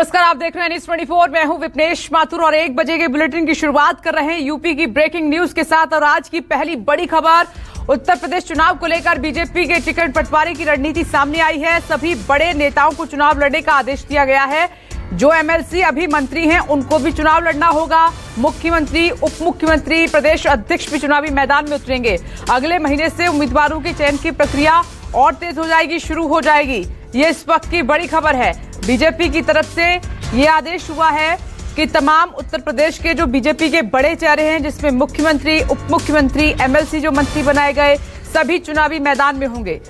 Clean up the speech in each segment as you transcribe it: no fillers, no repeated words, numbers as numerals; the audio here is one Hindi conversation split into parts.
नमस्कार, आप देख रहे हैं न्यूज़ 24। मैं हूं विपनेश माथुर और 1 बजे के बुलेटिन की शुरुआत कर रहे हैं यूपी की ब्रेकिंग न्यूज के साथ। और आज की पहली बड़ी खबर, उत्तर प्रदेश चुनाव को लेकर बीजेपी के टिकट बंटवारे की रणनीति सामने आई है। सभी बड़े नेताओं को चुनाव लड़ने का आदेश दिया गया है। जो एमएलसी अभी मंत्री हैं उनको भी चुनाव लड़ना होगा। मुख्यमंत्री, उप मुख्यमंत्री, प्रदेश अध्यक्ष भी चुनावी मैदान में उतरेंगे। अगले महीने से उम्मीदवारों के चयन की प्रक्रिया और तेज हो जाएगी, शुरू हो जाएगी। ये इस वक्त की बड़ी खबर है। बीजेपी की तरफ से ये आदेश हुआ है कि तमाम उत्तर प्रदेश के जो बीजेपी के बड़े चेहरे हैं, जिसमें मुख्यमंत्री, उप मुख्यमंत्री, एमएलसी जो मंत्री बनाए गए, सभी चुनावी मैदान में होंगे।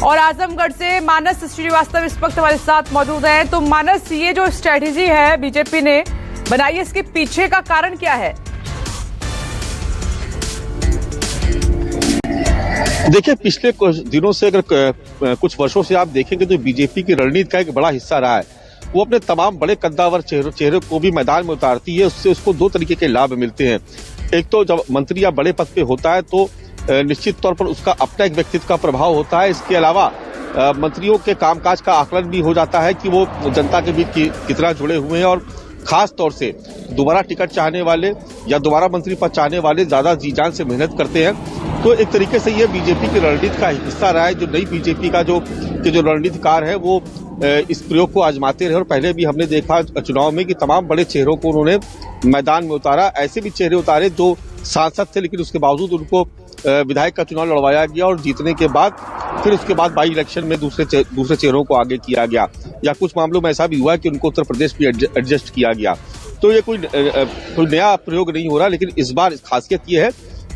और आजमगढ़ से मानस श्रीवास्तव इस वक्त हमारे साथ मौजूद हैं। तो मानस, ये जो स्ट्रेटेजी है बीजेपी ने बनाई है, इसके पीछे का कारण क्या है? देखिए, पिछले कुछ दिनों से, अगर कुछ वर्षों से आप देखेंगे तो बीजेपी की रणनीति का एक बड़ा हिस्सा रहा है। वो अपने तमाम बड़े कद्दावर चेहरे को भी मैदान में उतारती है। उससे उसको दो तरीके के लाभ मिलते हैं। एक तो जब मंत्री या बड़े पद पे होता है तो निश्चित तौर पर उसका अपना एक व्यक्तित्व का प्रभाव होता है। इसके अलावा मंत्रियों के कामकाज का आकलन भी हो जाता है कि वो जनता के बीच कितना जुड़े हुए हैं। और खास तौर से दोबारा टिकट चाहने वाले या दोबारा मंत्री पद चाहने वाले ज्यादा जी जान से मेहनत करते हैं। तो एक तरीके से ये बीजेपी की रणनीति का हिस्सा रहा है। जो नई बीजेपी का जो रणनीतिकार है वो इस प्रयोग को आजमाते रहे। और पहले भी हमने देखा चुनाव में कि तमाम बड़े चेहरों को उन्होंने मैदान में उतारा। ऐसे भी चेहरे उतारे जो सांसद थे, लेकिन उसके बावजूद उनको विधायक का चुनाव लड़वाया गया और जीतने के बाद फिर उसके बाद बाई इलेक्शन में दूसरे चेहरों को आगे किया गया। या कुछ मामलों में ऐसा भी हुआ कि उनको उत्तर प्रदेश भी एडजस्ट किया गया। तो ये कोई नया प्रयोग नहीं हो रहा। लेकिन इस बार खासियत ये है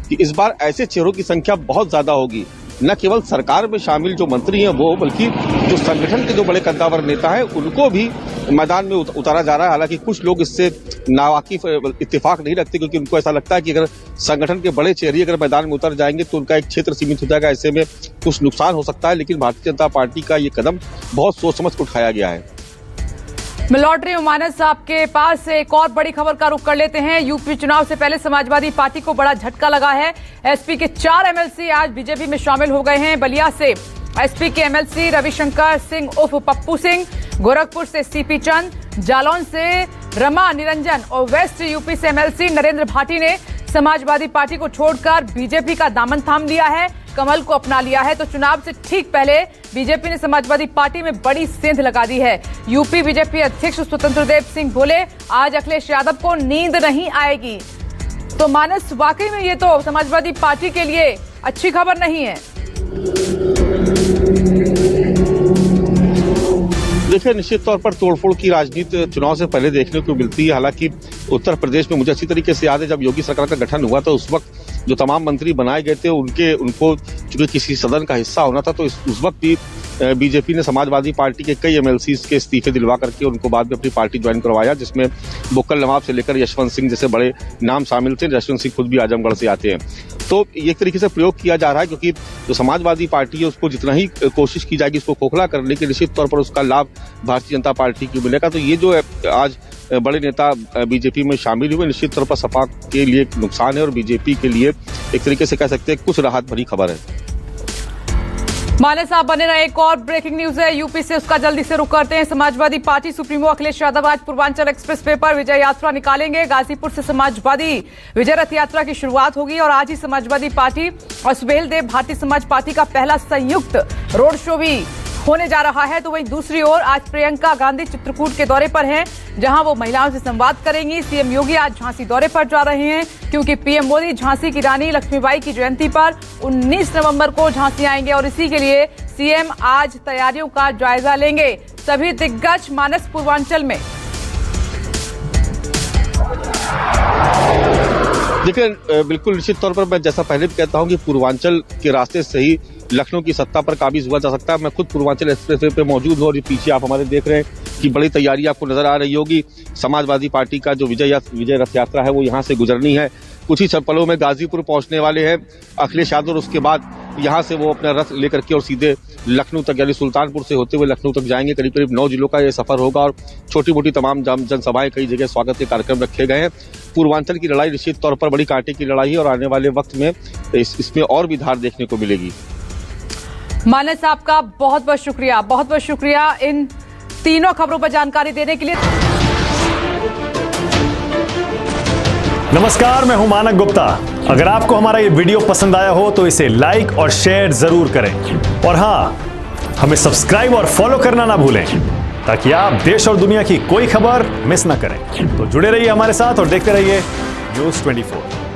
कि इस बार ऐसे चेहरों की संख्या बहुत ज्यादा होगी। न केवल सरकार में शामिल जो मंत्री हैं वो, बल्कि जो संगठन के जो बड़े कद्दावर नेता हैं उनको भी मैदान में उतारा जा रहा है। हालांकि कुछ लोग इससे नावाकिफ इत्तेफाक नहीं रखते, क्योंकि उनको ऐसा लगता है कि अगर संगठन के बड़े चेहरे अगर मैदान में उतर जाएंगे तो उनका एक क्षेत्र सीमित हो जाएगा, ऐसे में कुछ नुकसान हो सकता है। लेकिन भारतीय जनता पार्टी का ये कदम बहुत सोच समझ कर उठाया गया है। मैं लौट रही हूं मानस, आपके पास से एक और बड़ी खबर का रुख कर लेते हैं। यूपी चुनाव से पहले समाजवादी पार्टी को बड़ा झटका लगा है। एसपी के 4 एमएलसी आज बीजेपी में शामिल हो गए हैं। बलिया से एसपी के एमएलसी रविशंकर सिंह उर्फ पप्पू सिंह, गोरखपुर से सीपी चंद, जालौन से रमा निरंजन और वेस्ट यूपी से एमएलसी नरेंद्र भाटी ने समाजवादी पार्टी को छोड़कर बीजेपी का दामन थाम लिया है, कमल को अपना लिया है। तो चुनाव से ठीक पहले बीजेपी ने समाजवादी पार्टी में बड़ी सेंध लगा दी है। यूपी बीजेपी अध्यक्ष स्वतंत्र देव सिंह बोले, आज अखिलेश यादव को नींद नहीं आएगी। तो मानस, वाकई में ये तो समाजवादी पार्टी के लिए अच्छी खबर नहीं है। देखिए, निश्चित तौर पर तोड़फोड़ की राजनीति चुनाव से पहले देखने को मिलती है। हालांकि उत्तर प्रदेश में मुझे अच्छी तरीके से याद है, जब योगी सरकार का गठन हुआ तो उस वक्त जो तमाम मंत्री बनाए गए थे उनको चूंकि किसी सदन का हिस्सा होना था, तो उस वक्त भी बीजेपी ने समाजवादी पार्टी के कई एमएलसी के इस्तीफे दिलवा करके उनको बाद में अपनी पार्टी ज्वाइन करवाया, जिसमें बुक्कल नवाब से लेकर यशवंत सिंह जैसे बड़े नाम शामिल थे। यशवंत सिंह खुद भी आजमगढ़ से आते हैं। तो एक तरीके से प्रयोग किया जा रहा है, क्योंकि जो समाजवादी पार्टी है उसको जितना ही कोशिश की जाएगी उसको खोखला करने की, निश्चित तौर पर उसका लाभ भारतीय जनता पार्टी को मिलेगा। तो ये जो है आज बड़े नेता बीजेपी में शामिल हुए, निश्चित तौर पर सपा के लिए नुकसान है और बीजेपी के लिए एक तरीके से कह सकते हैं कुछ राहत भरी खबर है। मानस, आप बने रहे। एक और ब्रेकिंग न्यूज है यूपी से, उसका जल्दी से रुख करते हैं। समाजवादी पार्टी सुप्रीमो अखिलेश यादव आज पूर्वांचल एक्सप्रेस वे पर विजय यात्रा निकालेंगे। गाजीपुर से समाजवादी विजय रथ यात्रा की शुरुआत होगी और आज ही समाजवादी पार्टी और सुहेल देव भारतीय समाज पार्टी का पहला संयुक्त रोड शो भी होने जा रहा है। तो वहीं दूसरी ओर आज प्रियंका गांधी चित्रकूट के दौरे पर हैं, जहां वो महिलाओं से संवाद करेंगी। सीएम योगी आज झांसी दौरे पर जा रहे हैं, क्योंकि पीएम मोदी झांसी की रानी लक्ष्मीबाई की जयंती पर 19 नवंबर को झांसी आएंगे और इसी के लिए सीएम आज तैयारियों का जायजा लेंगे। सभी दिग्गज मानस पूर्वांचल में। देखिए, बिल्कुल निश्चित तौर पर मैं जैसा पहले भी कहता हूं कि पूर्वांचल के रास्ते से ही लखनऊ की सत्ता पर काबिज हुआ जा सकता है। मैं खुद पूर्वांचल एक्सप्रेसवे पे मौजूद हूं और ये पीछे आप हमारे देख रहे हैं कि बड़ी तैयारी आपको नजर आ रही होगी। समाजवादी पार्टी का जो विजय रथ यात्रा है वो यहाँ से गुजरनी है। कुछ ही पलों में गाजीपुर पहुंचने वाले हैं अखिलेश यादव। उसके बाद यहाँ से वो अपना रथ लेकर के और सीधे लखनऊ तक, यानी सुल्तानपुर से होते हुए लखनऊ तक जाएंगे। करीब करीब 9 जिलों का ये सफर होगा और छोटी मोटी तमाम जनसभाएं, कई जगह स्वागत के कार्यक्रम रखे गए हैं। पूर्वांचल की लड़ाई निश्चित तौर पर बड़ी कांटे की लड़ाई है और आने वाले वक्त में इसमें और भी धार देखने को मिलेगी। मानस, आपका बहुत बहुत शुक्रिया इन तीनों खबरों पर जानकारी देने के लिए नमस्कार, मैं हूं मानक गुप्ता। अगर आपको हमारा ये वीडियो पसंद आया हो तो इसे लाइक और शेयर जरूर करें और हां, हमें सब्सक्राइब और फॉलो करना ना भूलें ताकि आप देश और दुनिया की कोई खबर मिस ना करें। तो जुड़े रहिए हमारे साथ और देखते रहिए न्यूज़ 24।